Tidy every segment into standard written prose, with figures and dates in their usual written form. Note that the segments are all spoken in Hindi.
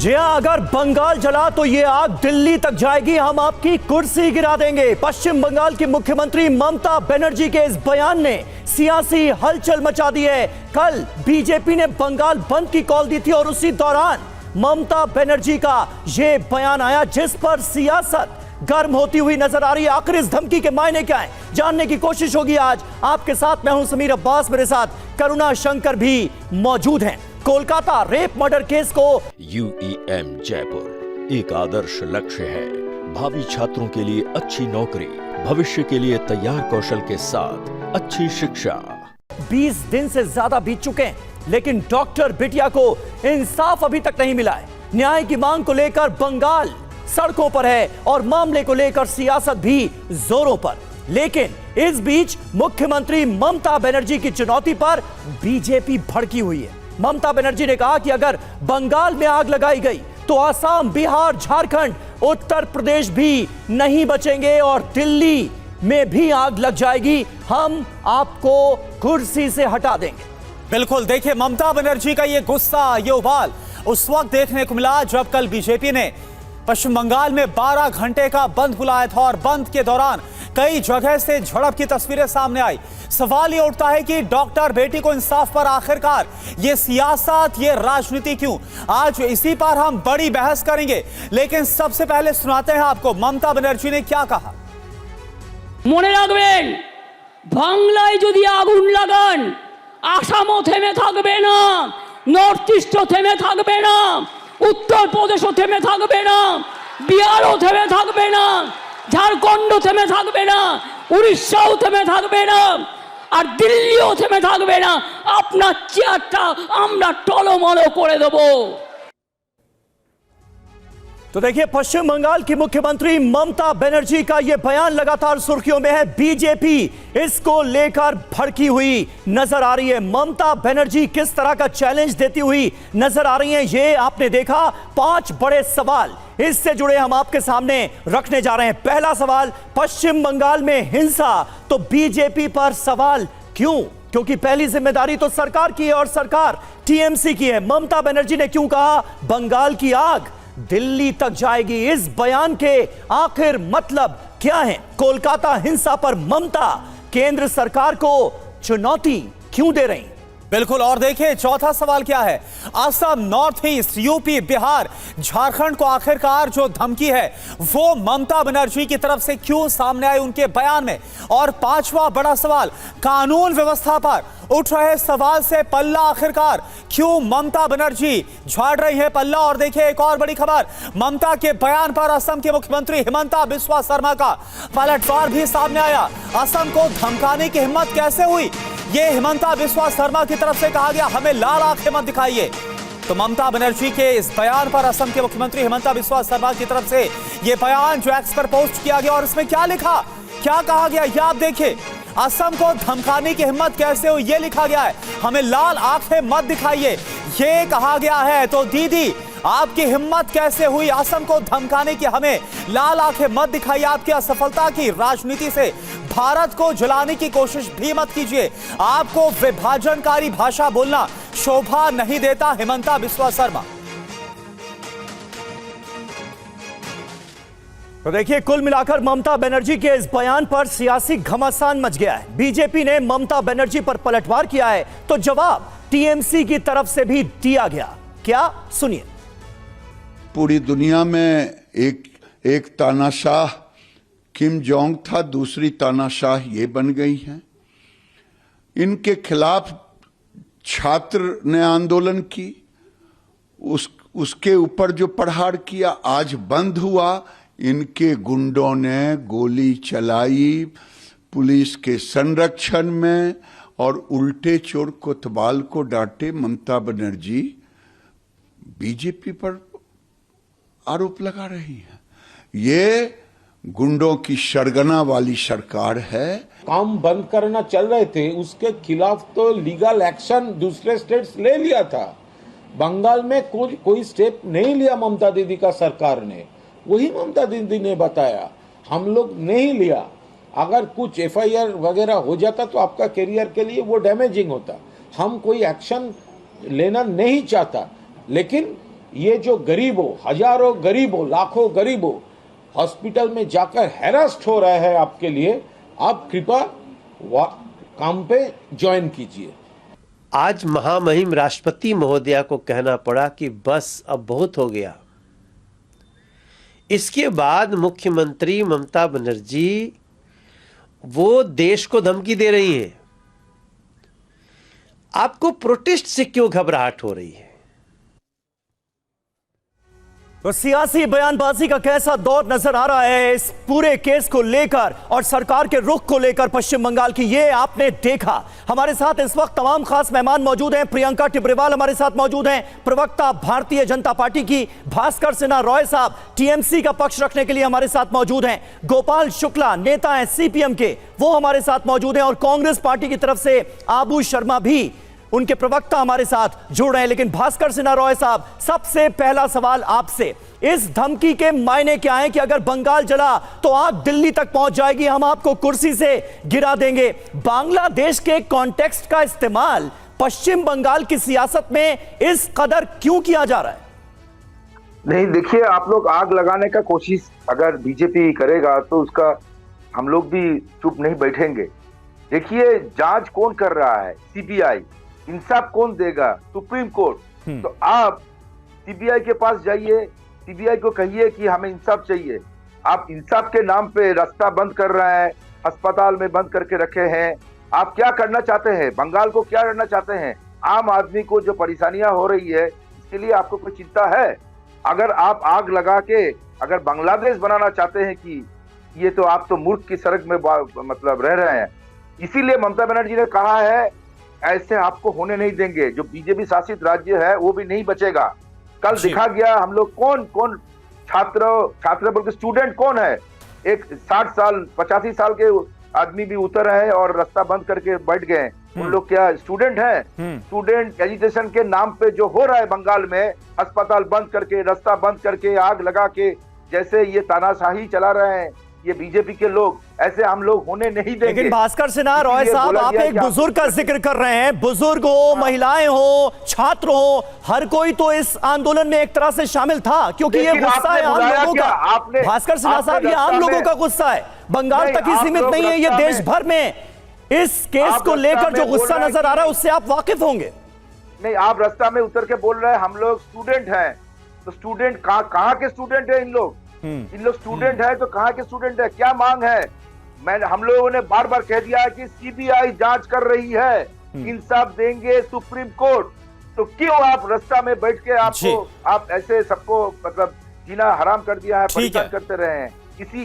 जी हां, अगर बंगाल जला तो ये आग दिल्ली तक जाएगी, हम आपकी कुर्सी गिरा देंगे। पश्चिम बंगाल की मुख्यमंत्री ममता बनर्जी के इस बयान ने सियासी हलचल मचा दी है। कल बीजेपी ने बंगाल बंद की कॉल दी थी और उसी दौरान ममता बनर्जी का यह बयान आया, जिस पर सियासत गर्म होती हुई नजर आ रही है। आखिर इस धमकी के मायने क्या है, जानने की कोशिश होगी आज आपके साथ। मैं हूं समीर अब्बास, मेरे साथ करुणा शंकर भी मौजूद हैं। कोलकाता रेप मर्डर केस को UEM जयपुर एक आदर्श लक्ष्य है। भावी छात्रों के लिए अच्छी नौकरी, भविष्य के लिए तैयार कौशल के साथ अच्छी शिक्षा। 20 दिन से ज्यादा बीत चुके हैं, लेकिन डॉक्टर बिटिया को इंसाफ अभी तक नहीं मिला है। न्याय की मांग को लेकर बंगाल सड़कों पर है और मामले को लेकर सियासत भी जोरों पर। लेकिन इस बीच मुख्यमंत्री ममता बनर्जी की चुनौती पर बीजेपी भड़की हुई है। ममता बनर्जी ने कहा कि अगर बंगाल में आग लगाई गई तो असम, बिहार, झारखंड, उत्तर प्रदेश भी नहीं बचेंगे और दिल्ली में भी आग लग जाएगी। हम आपको कुर्सी से हटा देंगे। बिल्कुल, देखिए ममता बनर्जी का ये गुस्सा, ये उबाल उस वक्त देखने को मिला जब कल बीजेपी ने पश्चिम बंगाल में 12 घंटे का बंद बुलाया था और बंद के दौरान कई जगह से झड़प की तस्वीरें सामने आई। सवाल ये उठता है कि डॉक्टर बेटी को इंसाफ पर आखिरकार ये सियासत, ये राजनीति क्यों? आज इसी पर हम बड़ी बहस करेंगे, लेकिन सबसे पहले सुनाते हैं आपको ममता बनर्जी ने क्या कहा। মনে রাখবেন, বাংলায় যদি আগুন লাগান আসামও থেমে থাকবে না, নর্থ ইস্টও থেমে থাকবে না, উত্তর প্রদেশও থেমে থাকবে না, বিহারও থেমে থাকবে না, ঝাড়খণ্ড থেমে থাকবে না, উড়িষ্যাও থেমে থাকবে না, আর দিল্লিও থেমে থাকবে না। আপনার চেয়ারটা আমরা টলমল করে দেবো। तो देखिए, पश्चिम बंगाल की मुख्यमंत्री ममता बनर्जी का यह बयान लगातार सुर्खियों में है। बीजेपी इसको लेकर भड़की हुई नजर आ रही है। ममता बनर्जी किस तरह का चैलेंज देती हुई नजर आ रही हैं, ये आपने देखा। 5 बड़े सवाल इससे जुड़े हम आपके सामने रखने जा रहे हैं। पहला सवाल, पश्चिम बंगाल में हिंसा तो बीजेपी पर सवाल क्यों? क्योंकि पहली जिम्मेदारी तो सरकार की है और सरकार TMC की है। ममता बनर्जी ने क्यों कहा बंगाल की आग दिल्ली तक जाएगी? इस बयान के आखिर मतलब क्या है? कोलकाता हिंसा पर ममता केंद्र सरकार को चुनौती क्यों दे रही? बिल्कुल, और देखिए चौथा सवाल क्या है। Assam, north east, UP, Bihar, Jharkhand को आखिरकार जो धमकी है वो ममता बनर्जी की तरफ से क्यों सामने आई उनके बयान में। और पांचवा बड़ा सवाल, कानून व्यवस्था पर उठ रहे सवाल से पल्ला आखिरकार क्यों ममता बनर्जी झाड़ रही है पल्ला। और देखिए एक और बड़ी खबर, ममता के बयान पर असम के मुख्यमंत्री हिमंता बिस्वा शर्मा का पलटवार भी सामने आया। असम को धमकाने की हिम्मत कैसे हुई, ये हिमंता बिस्वा शर्मा की तरफ से कहा गया, हमें लाल आंखें मत दिखाइए। तो ममता बनर्जी के इस बयान पर असम के मुख्यमंत्री हिमंता बिस्वा शर्मा की तरफ से यह बयान जो एक्स पर पोस्ट किया गया, और इसमें क्या लिखा, क्या कहा गया, यह आप देखिए। असम को धमकाने की हिम्मत कैसे हुई, ये लिखा गया है, हमें लाल आंखें मत दिखाइए, ये कहा गया है। तो दीदी, आपकी हिम्मत कैसे हुई असम को धमकाने की, हमें लाल आंखें मत दिखाइए। आपकी असफलता की राजनीति से भारत को जलाने की कोशिश भी मत कीजिए। आपको विभाजनकारी भाषा बोलना शोभा नहीं देता। हिमंता बिस्वा शर्मा। तो देखिए, कुल मिलाकर ममता बनर्जी के इस बयान पर सियासी घमासान मच गया है। बीजेपी ने ममता बनर्जी पर पलटवार किया है तो जवाब TMC की तरफ से भी दिया गया। क्या, सुनिए। पूरी दुनिया में एक तानाशाह किम जोंग था, दूसरी तानाशाह ये बन गई हैं। इनके खिलाफ छात्र ने आंदोलन की, उसके ऊपर जो प्रहार किया, आज बंद हुआ, इनके गुंडों ने गोली चलाई पुलिस के संरक्षण में और उल्टे चोर कोतवाल को डांटे। ममता बनर्जी बीजेपी पर आरोप लगा रही है, ये गुंडों की सरगना वाली सरकार है। काम बंद करना चल रहे थे, उसके खिलाफ तो लीगल एक्शन दूसरे स्टेट्स ले लिया था। बंगाल में कोई स्टेप नहीं लिया ममता दीदी का सरकार ने, वही ममता दीदी ने बताया, हम लोग नहीं लिया। अगर कुछ FIR वगैरह हो जाता तो आपका करियर के लिए वो डैमेजिंग होता। हम कोई एक्शन लेना नहीं चाहता, लेकिन ये जो गरीबों, हजारों गरीबों, लाखों गरीबों हॉस्पिटल में जाकर हैरास्ट हो रहे हैं आपके लिए, आप कृपया काम पे ज्वाइन कीजिए। आज महामहिम राष्ट्रपति महोदया को कहना पड़ा कि बस अब बहुत हो गया। इसके बाद मुख्यमंत्री ममता बनर्जी वो देश को धमकी दे रही हैं। आपको प्रोटेस्ट से क्यों घबराहट हो रही है? तो सियासी बयानबाजी का कैसा दौर नजर आ रहा है इस पूरे केस को लेकर और सरकार के रुख को लेकर पश्चिम बंगाल की, ये आपने देखा। हमारे साथ इस वक्त तमाम खास मेहमान मौजूद हैं। प्रियंका टिब्रेवाल हमारे साथ मौजूद हैं, प्रवक्ता भारतीय जनता पार्टी की। भास्कर सिन्हा रॉय साहब टीएमसी का पक्ष रखने के लिए हमारे साथ मौजूद हैं। गोपाल शुक्ला नेता हैं सीपीएम के, वो हमारे साथ मौजूद हैं। और कांग्रेस पार्टी की तरफ से आबू शर्मा भी, उनके प्रवक्ता हमारे साथ जुड़ रहे हैं। लेकिन भास्कर सिन्हा रॉय साहब, सबसे पहला सवाल आपसे, इस धमकी के मायने क्या है कि अगर बंगाल जला तो आग दिल्ली तक पहुंच जाएगी, हम आपको कुर्सी से गिरा देंगे। बांग्लादेश के कॉन्टेक्स्ट का इस्तेमाल पश्चिम बंगाल की सियासत में इस कदर क्यों किया जा रहा है? नहीं, देखिए, आप लोग आग लगाने का कोशिश अगर बीजेपी करेगा तो उसका हम लोग भी चुप नहीं बैठेंगे। देखिए, जांच कौन कर रहा है? सीबीआई। इंसाफ कौन देगा? Supreme court. तो आप सीबीआई के पास जाइए, सीबीआई को कहिए कि हमें इंसाफ चाहिए। आप इंसाफ के नाम पे रास्ता बंद कर रहे हैं, अस्पताल में बंद करके रखे हैं। आप क्या करना चाहते हैं? बंगाल को क्या करना चाहते हैं? आम आदमी को जो परेशानियां हो रही है, इसके लिए आपको कोई चिंता है? अगर आप आग लगा के अगर बांग्लादेश बनाना चाहते हैं कि ये तो आप तो मूर्ख की सड़क में मतलब रह रहे हैं। इसीलिए ममता बनर्जी ने कहा है ऐसे आपको होने नहीं देंगे। जो बीजेपी शासित राज्य है वो भी नहीं बचेगा। कल दिखा गया हम लोग कौन कौन छात्र बोल के स्टूडेंट कौन है। एक 60 साल 85 साल के आदमी भी उतर है और रास्ता बंद करके बैठ गए। उन लोग क्या स्टूडेंट हैं? स्टूडेंट एजुकेशन के नाम पे जो हो रहा है बंगाल में, अस्पताल बंद करके, रास्ता बंद करके, आग लगा के, जैसे ये तानाशाही चला रहे हैं ये बीजेपी के लोग, ऐसे हम लोग होने नहीं देंगे। लेकिन भास्कर सिन्हा रॉय साहब, आप एक बुजुर्ग का जिक्र कर रहे हैं। बुजुर्ग हो, महिलाएं हो, छात्र हो, हर कोई तो इस आंदोलन में एक तरह से शामिल था, क्योंकि ये गुस्सा है आम लोगों का। भास्कर सिन्हा साहब, ये आम लोगों का गुस्सा है, बंगाल तक ही सीमित नहीं है, ये देश भर में इस केस को लेकर जो गुस्सा नजर आ रहा है उससे आप वाकिफ होंगे। नहीं, आप रास्ता में उतर के बोल रहे हैं हम लोग स्टूडेंट हैं। तो स्टूडेंट कहाँ के स्टूडेंट है? इन लोग स्टूडेंट है तो कहाँ के स्टूडेंट है? क्या मांग है? हम लोगों ने बार बार कह दिया है कि सीबीआई जांच कर रही है, इंसाफ देंगे सुप्रीम कोर्ट। तो क्यों आप रास्ता में बैठ के आप ऐसे सबको मतलब जीना हराम कर दिया है, परेशान करते रहे हैं?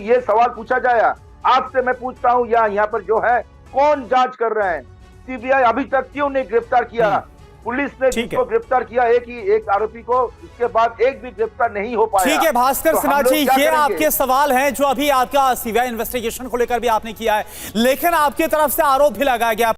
ये सवाल पूछा जाए आपसे। मैं पूछता हूँ यहाँ पर जो है कौन जांच कर रहे हैं? सीबीआई अभी तक क्यों नहीं गिरफ्तार किया? पुलिस ने जिसको गिरफ्तार किया एक आरोपी को, उसके बाद एक भी गिरफ्तार नहीं हो पाया। ठीक है भास्कर सिन्हा जी, ये आपके सवाल हैं जो अभी आपका सीबीआई इन्वेस्टिगेशन को लेकर भी आपने किया है, लेकिन आपकी तरफ से आरोप भी लगाया गया